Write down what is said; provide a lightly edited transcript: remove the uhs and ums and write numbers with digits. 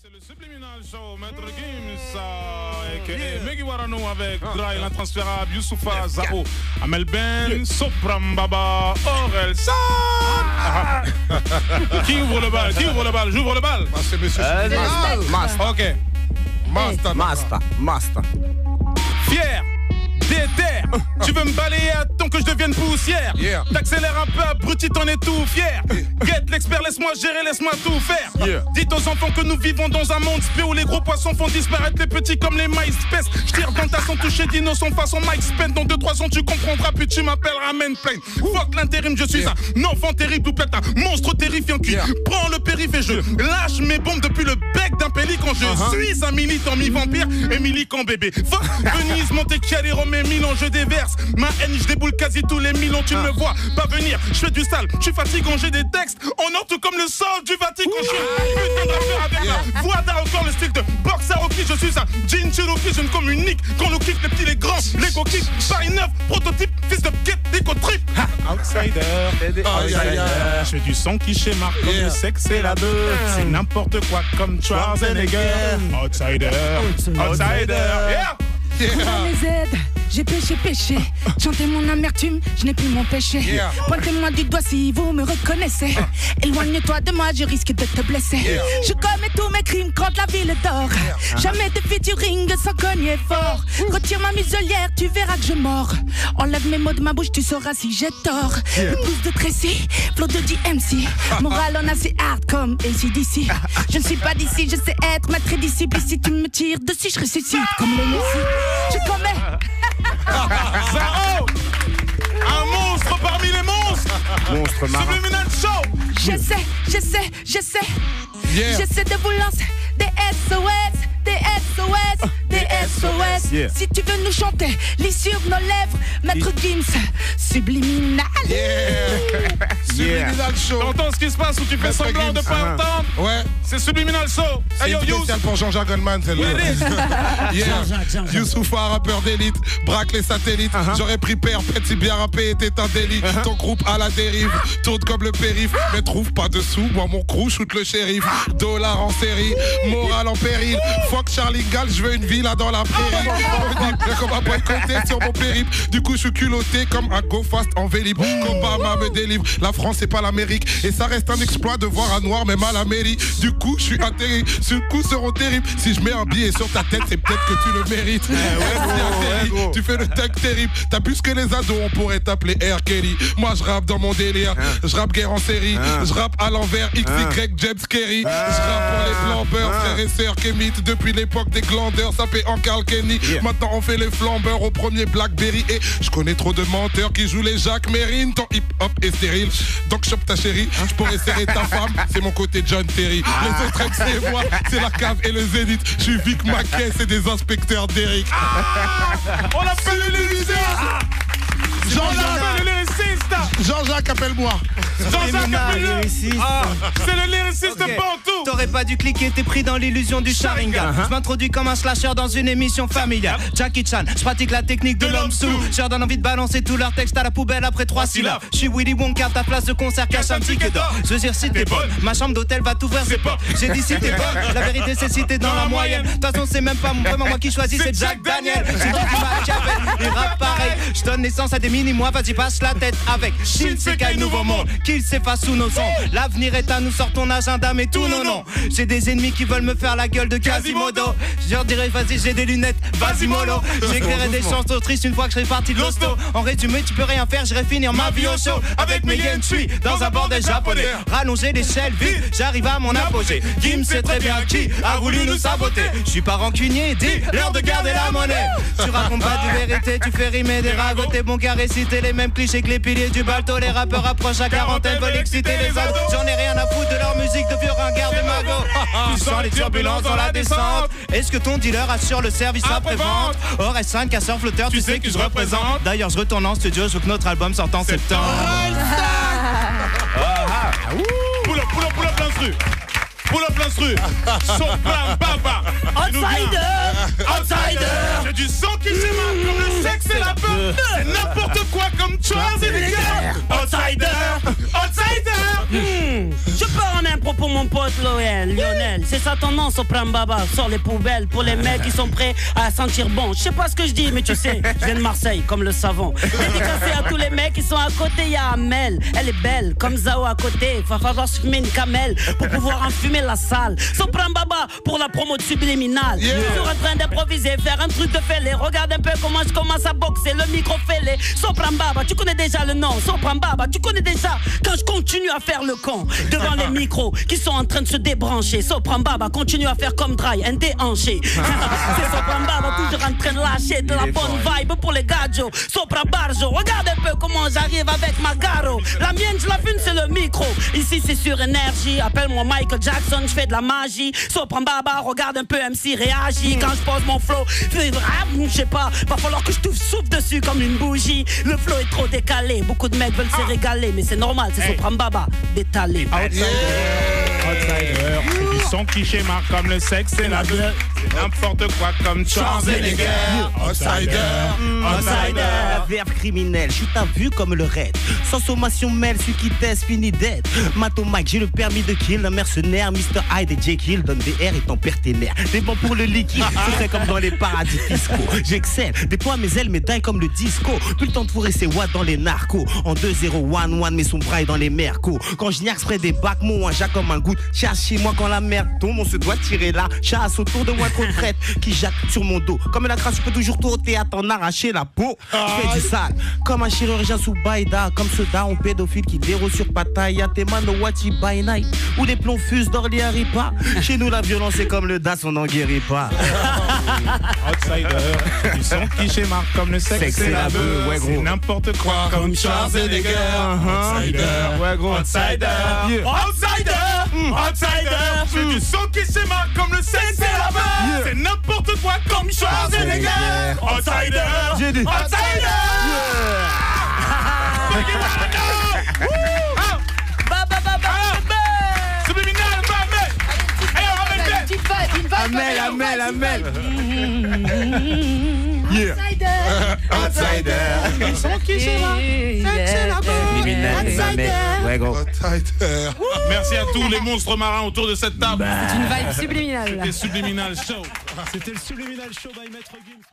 C'est le Subliminal Show, Maître Gims, a.k.a. Meggy Warano avec Dry, l'intransférable, Youssoufa, Zao, Amel Ben, Sopram Baba, Aurel San. Qui ouvre le bal? Qui ouvre le bal? J'ouvre le bal. C'est monsieur Master. Ok. Master. Fier. Déter, tu veux me balayer à temps que je devienne poussière. T'accélères un peu, abruti, t'en es tout fier. Guette l'expert, laisse-moi gérer, laisse-moi tout faire. Dites aux enfants que nous vivons dans un monde spé où les gros poissons font disparaître les petits comme les MySpace. Je tire dans ta sans toucher d'innocent façon Mike Spence. Dans 2-3 ans tu comprendras, puis tu m'appelleras main plein. Fuck l'intérim, je suis un enfant terrible ou peut-être un monstre terrifiant qui prend le périph' et je lâche mes bombes depuis le bec d'un pélican. Je suis un militant mi-vampire et militant bébé. Fuck Venise, Monte-Chiali, Romé, Milan, je déverse ma haine, je déboule quasi tous les 1000 ans. Tu ne me vois pas venir, je fais du sale, je suis fatigant, j'ai des textes en or tout comme le sol du Vatican. Je suis putain de rappeur avec la voix d'un record, le style de boxer Rocky. Je suis un Jin Cherokee, je ne communique quand l'on kick les petits, les grands, les go kick. Paris 9, prototype, fils de get, déco trip. Outsider, je fais du son qui schéma comme le sexe et la deux. C'est n'importe quoi comme Schwarzenegger. Outsider, yeah. Dans les aides, j'ai péché. Chantez mon amertume, je n'ai plus mon péché. Pointez-moi du doigt si vous me reconnaissez. Éloigne-toi de moi, je risque de te blesser. Je commets tous mes crimes quand la ville dort. Jamais de featuring sans cogner fort. Retire ma muselière, tu verras que je mords. Enlève mes mots de ma bouche, tu sauras si j'ai tort. Une pousse de Tracy, flow de DMC. Moral en assez hard comme AC/DC. Je ne suis pas d'ici, je sais être maître et disciple. Si tu me tires dessus, je ressuscite comme le Messi. Je commets. Zao, un monstre parmi les monstres. Monstre marin. Subliminal Show. J'essaie. J'essaie de vous lancer des SOS. Si tu veux nous chanter, lis sur nos lèvres, Maître Gims, Subliminal. Subliminal Show. T'entends ce qui se passe ou tu fais semblant de pas entendre? Ouais. C'est Subliminal Show. C'est une spéciale pour Jean-Jacques Goldman, celle-là. Youssoufa, rappeur d'élite, braque les satellites. J'aurais pris père, petit bien rappé était un délit. Ton groupe à la dérive, tourne comme le périph', mais trouve pas de sous. Moi mon crew shoot le shérif. Dollar en série, morale en péril. Fuck Charlie Gall, je veux une villa dans la prairie. Comme un point côté sur mon périple. Du coup je suis culotté comme un go fast en vélib. Obama me délivre, la France c'est pas l'Amérique. Et ça reste un exploit de voir un noir même à la mairie. Du coup je suis atterri, ce coup seront terribles. Si je mets un billet sur ta tête, c'est peut-être que tu le mérites. Tu fais le tag terrible. T'as plus que les ados, on pourrait t'appeler R. Kelly. Moi je rappe dans mon délire, je rappe guerre en série. Je rappe à l'envers, XY, James Kerry. Je rappe pour les flambeurs, frères et sœurs qu'émitent depuis l'époque des glandeurs. Ça fait en Carl Kenny. Maintenant on fait les flambeurs au premier Blackberry. Et je connais trop de menteurs qui jouent les Jacques Mérine. Ton hip-hop est stérile, donc chope ta chérie. Je pourrais serrer ta femme, c'est mon côté John Terry. Les autres ex c'est moi, c'est la cave et le zénith. Je suis Vic Mackay, c'est des inspecteurs d'Eric. On appelle le lyriciste. Jean-Jacques, appelle-moi. Jean-Jacques, appelle-le. C'est le lyriciste Bantou. T'aurais pas dû cliquer, t'es pris dans l'illusion du Sharingan. Je m'introduis comme un slasher dans une émission familiale. Jackie Chan, je pratique la technique de l'homme sous. Je leur donne envie de balancer tout leur texte à la poubelle après 3 syllabes. Je suis Willy Wonka, ta place de concert cache un ticket d'or. Je veux dire si t'es bonne, ma chambre d'hôtel va t'ouvrir ses portes. J'ai dit si t'es bonne, la vérité c'est si t'es dans la moyenne. De toute façon c'est même pas vraiment moi qui choisis, c'est Jack Daniel. J'ai dit du Machiavel, il rappe pareil. Je donne naissance à des mini-mois, vas-y passe la tête avec Shinsekai Nouveau Monde, qu'il s'efface sous nos ondes. L'avenir est à nous, sort ton agenda mais tout non non. J'ai des ennemis qui veulent me faire la gueule de Quasimodo. Je leur dirais vas-y j'ai des lunettes, vas-y mollo. J'écrirai des chansons tristes une fois que je serai parti de l'hosto. En résumé tu peux rien faire, j'irai finir ma vie au show. Avec mes yens, je suis dans un bordel japonais. Rallonger l'échelle vide, j'arrive à mon apogée. Kim sait très bien qui a voulu nous saboter. Je suis pas rancunier, dis l'heure de garder la monnaie. Tu racontes pas de vérité, tu fais rimer des ragots. T'es bon qu'à réciter les mêmes clichés que les piliers du balto. Les rappeurs approchent à quarantaine, veulent exciter les ados. J'en ai rien à foutre de leur musique de vieux ringards de magot. Tu sens les turbulences dans la descente. Est-ce que ton dealer assure le service après-vente? RS5, casseur flotteur, tu sais que je représente. D'ailleurs je retourne en studio, je veux que notre album sorte en septembre. Pull up l'instru. Pull up l'instru. Soplam Baba. Outsider. J'ai du sang qui s'émane comme le sexe et la peur. C'est n'importe quoi comme Schwarzenegger. Outsider. Je pars en impro pour mon mon pote Lionel. C'est ça ton nom, Soprano Baba. Sors les poubelles pour les mecs qui sont prêts à sentir bon. Je sais pas ce que je dis, mais tu sais, je viens de Marseille comme le savon. Dédicacé à tous les mecs qui sont à côté, y'a Amel. Elle est belle, comme Zao à côté. Va falloir se fumer une camelle pour pouvoir enfumer la salle. Soprano Baba pour la promo de Subliminal. Toujours en train d'improviser, faire un truc de fêlé. Regarde un peu comment je commence à boxer, le micro fêlé. Soprano Baba, tu connais déjà le nom. Soprano Baba, tu connais déjà quand je continue à faire le con devant les micros qui sont en train de se débrancher. Soprano Baba continue à faire comme Dry, un déhanché. C'est Soprano Baba toujours en train de lâcher de la bonne vibe pour les gadgets. Soprano Barjo, regarde un peu comment j'arrive avec ma garo. La mienne, je la fume, c'est le micro. Ici, c'est sur énergie. Appelle-moi Michael Jackson, je fais de la magie. Soprano Baba, regarde un peu MC réagit. Quand je pose mon flow, je sais pas, va falloir que je souffle dessus comme une bougie. Le flow est trop décalé. Beaucoup de mecs veulent se régaler, mais c'est normal, c'est Soprano Baba détalé. Outsider, c'est du son qui schéma comme le sexe et la bœuf. C'est n'importe quoi comme Schwarzenegger. Outsider, verbe criminel, je suis ta vue comme le raid. Sans sommation mêle, celui qui teste finit dead. Mato Mike, j'ai le permis de kill. Un mercenaire, Mr. Hyde et Jekyll donne des R étant partenaire. Des bons pour le liquide, c'est fait comme dans les paradis fiscaux. J'excelle, déploie mes ailes, médailles comme le disco. Plus le temps de fourrer ses watts dans les narcos. En 2-0-1-1, mais son bras est dans les mercos. Quand je niaque près des bacs, mon jack comme un goût. Chasse chez moi quand la merde tombe, on se doit tirer là. Chasse autour de moi trop de traite qui jacque sur mon dos. Comme la crasse, je peux toujours tourner à t'en arracher la peau. Je fais du sale, comme un chirurgien sous Baïda. Comme ce daron pédophile qui déroule sur Pattaya. Tes mains no watchy by night. Où les plombs fusent d'Orléans pas. Chez nous la violence est comme le DAS, on n'en guérit pas. Outsider, du son qui schéma comme le sexe et la bœuf. Ouais, gros. C'est n'importe quoi comme Schwarzenegger. Outsider, ouais gros. Outsider, outsider, outsider. C'est du son qui schéma comme le sexe et la bœuf. C'est n'importe quoi comme Schwarzenegger. Outsider, j'ai dit outsider. Subliminal, Amel. Yeah. Outsider. Ouais, gros. Outsider. Merci à tous les monstres marins autour de cette table. C'est une vibe subliminale. C'était Subliminal Show. C'était le Subliminal Show by Maître Gims.